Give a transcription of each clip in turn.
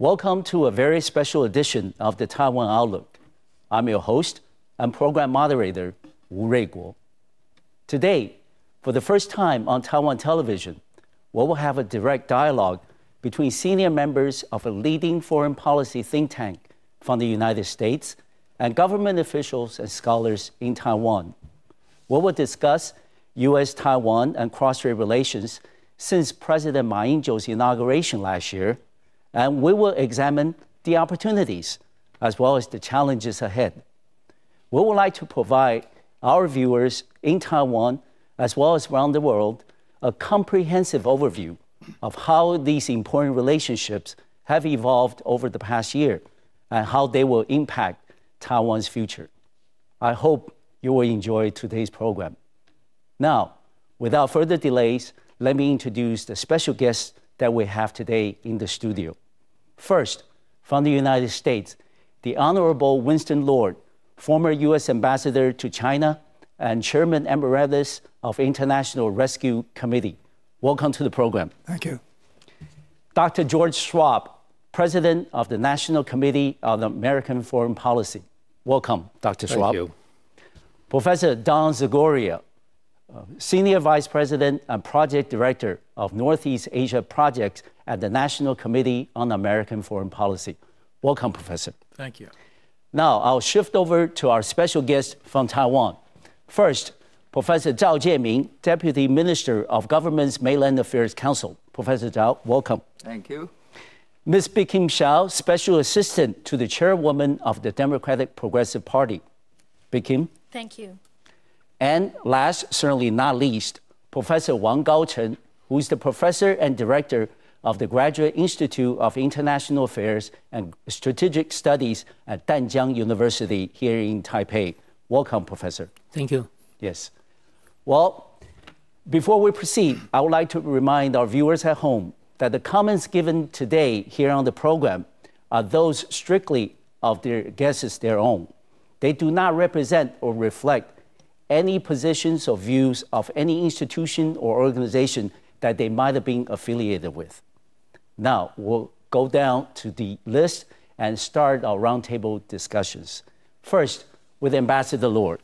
Welcome to a very special edition of the Taiwan Outlook. I'm your host and program moderator, Wu Ruiguo. Today, for the first time on Taiwan television, we will have a direct dialogue between senior members of a leading foreign policy think tank from the United States and government officials and scholars in Taiwan. We will discuss U.S.-Taiwan and cross-strait relations since President Ma Ying-jeou's inauguration last year, and we will examine the opportunities as well as the challenges ahead. We would like to provide our viewers in Taiwan as well as around the world a comprehensive overview of how these important relationships have evolved over the past year and how they will impact Taiwan's future. I hope you will enjoy today's program. Now, without further delays, let me introduce the special guests that we have today in the studio. First, from the United States, the Honorable Winston Lord, former U.S. Ambassador to China and Chairman Emeritus of International Rescue Committee. Welcome to the program. Thank you. Dr. George Schwab, President of the National Committee on American Foreign Policy. Welcome, Dr. Schwab. Thank you. Professor Don Zagoria, Senior Vice President and Project Director of Northeast Asia Projects at the National Committee on American Foreign Policy. Welcome, Professor. Thank you. Now, I'll shift over to our special guest from Taiwan. First, Professor Zhao Chien-Min, Deputy Minister of Government's Mainland Affairs Council. Professor Zhao, welcome. Thank you. Ms. Bi-khim Hsiao, Special Assistant to the Chairwoman of the Democratic Progressive Party. Bi-khim. Thank you. And last, certainly not least, Professor Wang Kaocheng, who is the Professor and Director of the Graduate Institute of International Affairs and Strategic Studies at Tamkang University here in Taipei. Welcome, Professor. Thank you. Yes. Well, before we proceed, I would like to remind our viewers at home that the comments given today here on the program are those strictly of their guests' their own. They do not represent or reflect any positions or views of any institution or organization that they might have been affiliated with. Now, we'll go down to the list and start our roundtable discussions. First, with Ambassador Lord.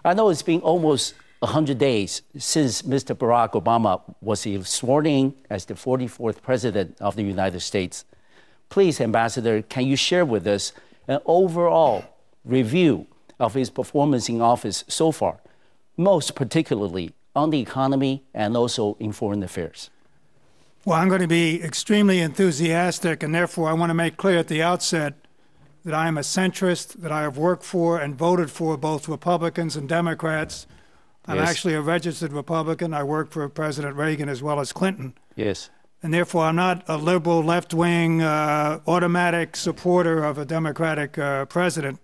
I know it's been almost 100 days since Mr. Barack Obama was sworn in as the 44th President of the United States. Please, Ambassador, can you share with us an overall review of his performance in office so far, most particularly on the economy and also in foreign affairs? Well, I'm going to be extremely enthusiastic, and therefore I want to make clear at the outset that I am a centrist, that I have worked for and voted for both Republicans and Democrats. I'm actually a registered Republican. I worked for President Reagan as well as Clinton. Yes. And therefore, I'm not a liberal, left-wing, automatic supporter of a Democratic president.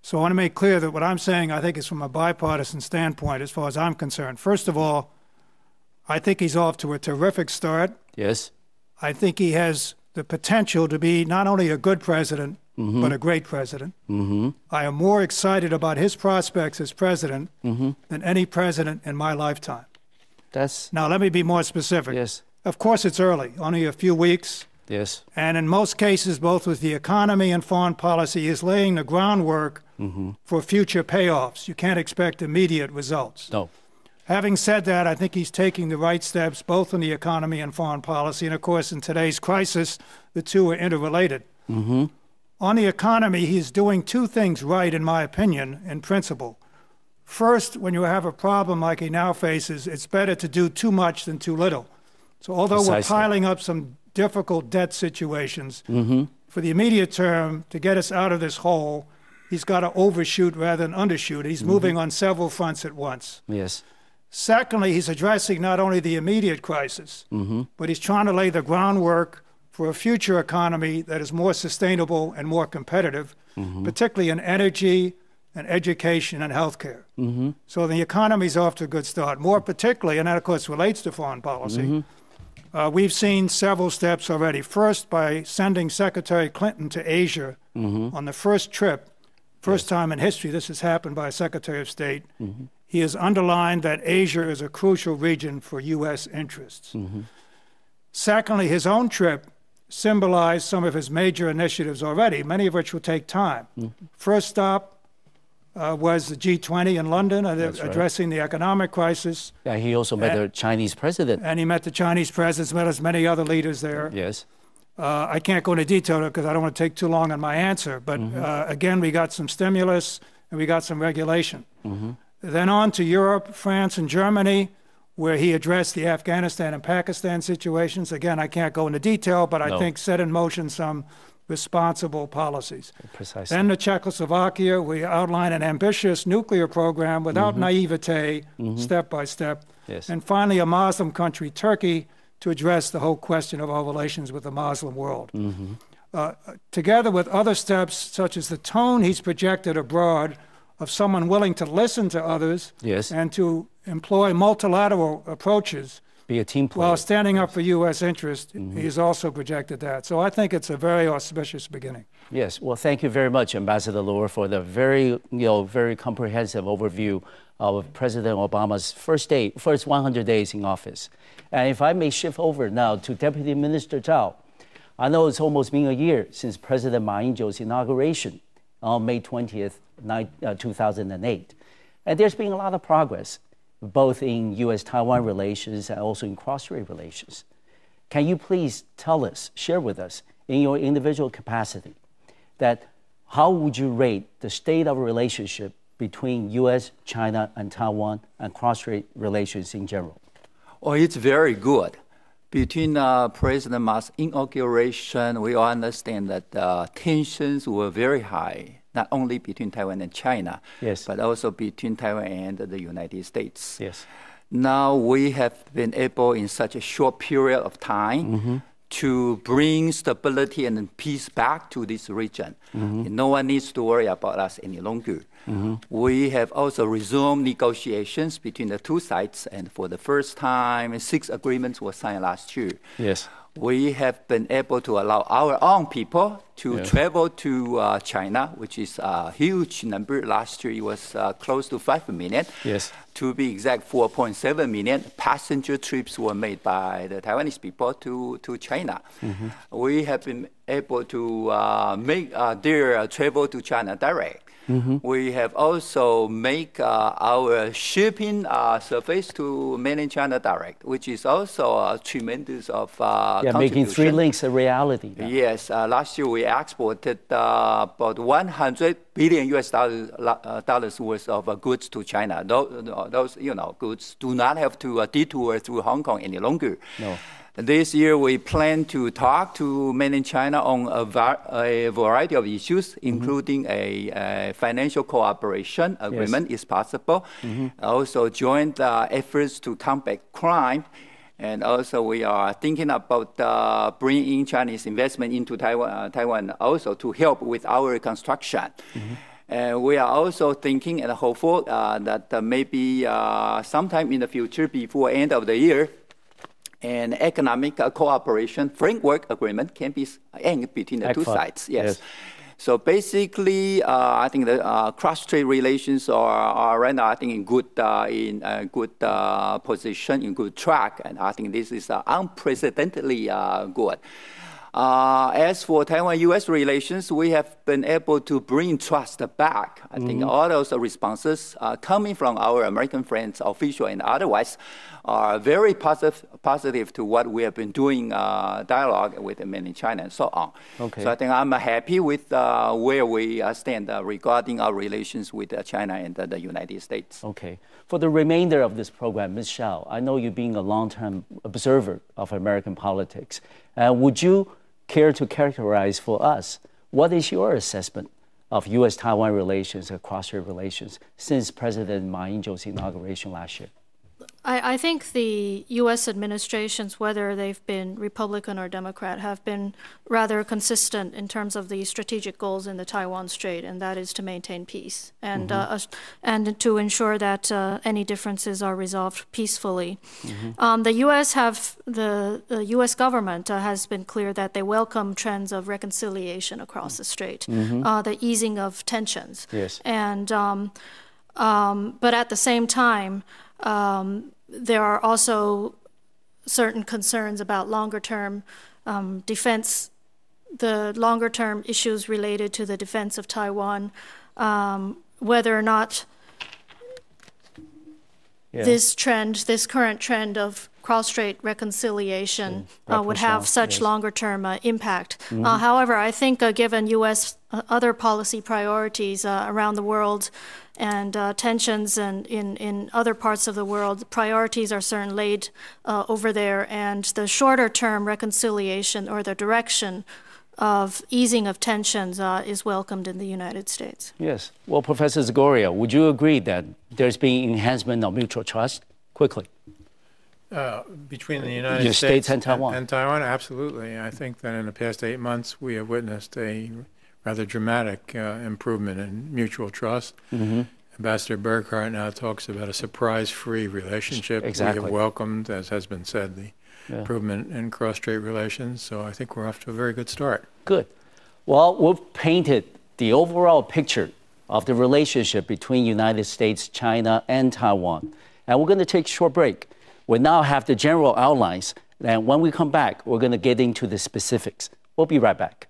So I want to make clear that what I'm saying, I think, is from a bipartisan standpoint as far as I'm concerned. First of all, I think he's off to a terrific start. Yes. I think he has the potential to be not only a good president, but a great president. I am more excited about his prospects as president than any president in my lifetime. Now, let me be more specific. Yes. Of course, it's early, only a few weeks. Yes. And in most cases, both with the economy and foreign policy, is laying the groundwork for future payoffs. You can't expect immediate results. No. Having said that, I think he's taking the right steps, both in the economy and foreign policy. And of course, in today's crisis, the two are interrelated. On the economy, he's doing two things right, in my opinion, in principle. First, when you have a problem like he now faces, it's better to do too much than too little. So although we're piling up some difficult debt situations, for the immediate term, to get us out of this hole, he's got to overshoot rather than undershoot. He's moving on several fronts at once. Yes. Secondly, he's addressing not only the immediate crisis, but he's trying to lay the groundwork for a future economy that is more sustainable and more competitive, particularly in energy and education and healthcare. So the economy's off to a good start. More particularly, and that of course relates to foreign policy, we've seen several steps already. First, by sending Secretary Clinton to Asia on the first trip, first time in history this has happened by a Secretary of State, he has underlined that Asia is a crucial region for U.S. interests. Secondly, his own trip symbolized some of his major initiatives already, many of which will take time. First stop was the G20 in London, addressing the economic crisis. Yeah, he also met the Chinese president. And he met the Chinese president, as well as many other leaders there. Yes. I can't go into detail because I don't want to take too long on my answer. But again, we got some stimulus and we got some regulation. Then on to Europe, France, and Germany, where he addressed the Afghanistan and Pakistan situations. Again, I can't go into detail, but I think set in motion some responsible policies. Precisely. Then to Czechoslovakia, we outlined an ambitious nuclear program without naivete, step by step. Yes. And finally, a Muslim country, Turkey, to address the whole question of our relations with the Muslim world. Together with other steps, such as the tone he's projected abroad of someone willing to listen to others and to employ multilateral approaches, be a team player. While standing up for U.S. interest, he's also projected that. So I think it's a very auspicious beginning. Yes. Well, thank you very much, Ambassador Lord, for the very comprehensive overview of President Obama's first 100 days in office. And if I may shift over now to Deputy Minister Chao, I know it's almost been a year since President Ma Ying-jeou's inauguration on May 20th, 2008. And there's been a lot of progress, both in U.S.-Taiwan relations and also in cross-strait relations. Can you please tell us, share with us, in your individual capacity, that how would you rate the state of relationship between U.S., China, and Taiwan, and cross-strait relations in general? Oh, it's very good. Between President Ma's inauguration, we all understand that tensions were very high, not only between Taiwan and China, but also between Taiwan and the United States. Yes. Now we have been able, in such a short period of time, to bring stability and peace back to this region. No one needs to worry about us any longer. We have also resumed negotiations between the two sides, and for the first time, 6 agreements were signed last year. Yes. We have been able to allow our own people to travel to China, which is a huge number. Last year, it was close to 5 million. Yes. To be exact, 4.7 million passenger trips were made by the Taiwanese people to China. We have been able to make their travel to China direct. We have also make our shipping surface to mainland China direct, which is also a tremendous of making 3 links a reality now. Yes, last year we exported about 100 billion US dollars worth of goods to China. Those goods do not have to detour through Hong Kong any longer. No. This year, we plan to talk to mainland China on a variety of issues, including a financial cooperation agreement, is possible. Also, joint efforts to combat crime. And also, we are thinking about bringing Chinese investment into Taiwan also to help with our construction. We are also thinking and hopeful that maybe sometime in the future, before end of the year, an economic cooperation framework agreement can be inked between the two sides. Yes. So basically, I think the cross-strait relations are right now, I think, in good position, in good track, and I think this is unprecedentedly good. As for Taiwan-US relations, we have been able to bring trust back. I think all those responses coming from our American friends, official and otherwise, are very positive to what we have been doing dialogue with mainland China and so on. Okay. So I think I'm happy with where we stand regarding our relations with China and the United States. Okay. For the remainder of this program, Ms. Hsiao, I know you being a long-term observer of American politics. Would you care to characterize for us what is your assessment of U.S.-Taiwan relations and cross-strait relations since President Ma Ying-jeou's inauguration last year? I think the U.S. administrations, whether they've been Republican or Democrat, have been rather consistent in terms of the strategic goals in the Taiwan Strait, and that is to maintain peace and to ensure that any differences are resolved peacefully. The U.S. government has been clear that they welcome trends of reconciliation across the Strait, the easing of tensions. Yes. And but at the same time, there are also certain concerns about longer-term defense, the longer-term issues related to the defense of Taiwan, whether or not this current trend of cross-strait reconciliation would have such longer-term impact. However, I think given U.S. Other policy priorities around the world and tensions in other parts of the world, priorities are certainly laid over there, and the shorter-term reconciliation or the direction of easing of tensions is welcomed in the United States. Yes. Well, Professor Zagoria, would you agree that there's been enhancement of mutual trust? Quickly. Between the United States and Taiwan. And Taiwan, absolutely. I think that in the past 8 months, we have witnessed a rather dramatic improvement in mutual trust. Ambassador Burkhart now talks about a surprise-free relationship. Exactly. We have welcomed, as has been said, the improvement in cross-strait relations. So I think we're off to a very good start. Good. Well, we've painted the overall picture of the relationship between United States, China, and Taiwan. And we're going to take a short break. We now have the general outlines. And when we come back, we're going to get into the specifics. We'll be right back.